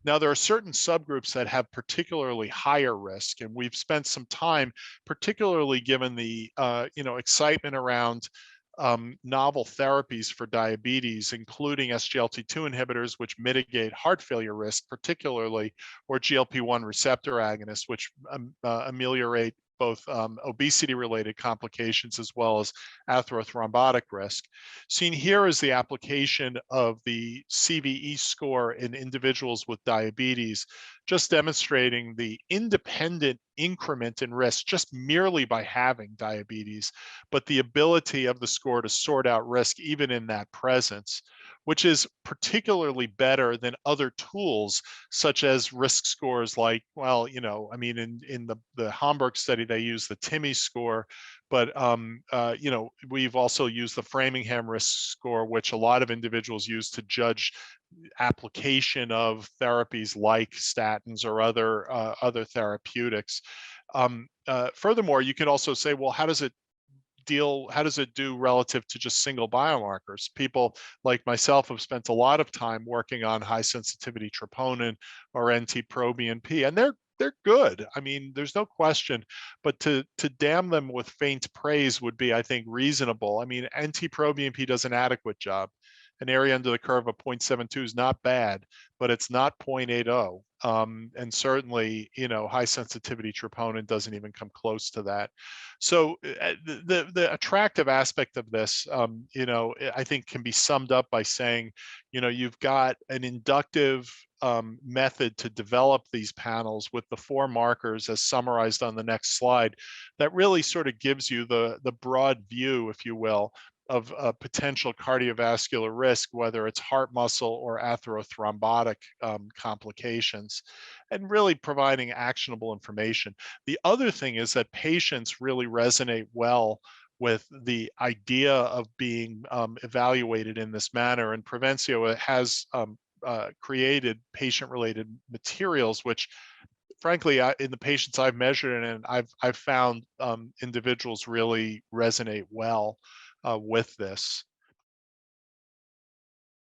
Now, there are certain subgroups that have particularly higher risk, and we've spent some time, particularly given the excitement around novel therapies for diabetes, including SGLT2 inhibitors, which mitigate heart failure risk, particularly, or GLP-1 receptor agonists, which ameliorate both obesity-related complications as well as atherothrombotic risk. Seen here is the application of the CVE score in individuals with diabetes, just demonstrating the independent increment in risk just merely by having diabetes, but the ability of the score to sort out risk even in that presence, which is particularly better than other tools such as risk scores like, well, I mean, in the Hamburg study, they use the TIMI score, but we've also used the Framingham risk score, which a lot of individuals use to judge application of therapies like statins or other therapeutics. Furthermore, you can also say, well, how does it do relative to just single biomarkers? People like myself have spent a lot of time working on high sensitivity troponin or NT-proBNP, and they're good. I mean, there's no question, but to damn them with faint praise would be, I think, reasonable. I mean, NT-proBNP does an adequate job. An area under the curve of 0.72 is not bad, but it's not 0.80. And certainly, high sensitivity troponin doesn't even come close to that. So the attractive aspect of this, I think can be summed up by saying, you've got an inductive method to develop these panels with the 4 markers as summarized on the next slide that really sort of gives you the broad view, if you will, of potential cardiovascular risk, whether it's heart muscle or atherothrombotic complications, and really providing actionable information. The other thing is that patients really resonate well with the idea of being evaluated in this manner, and Prevencio has created patient-related materials, which frankly, in the patients I've measured and I've found individuals really resonate well with this.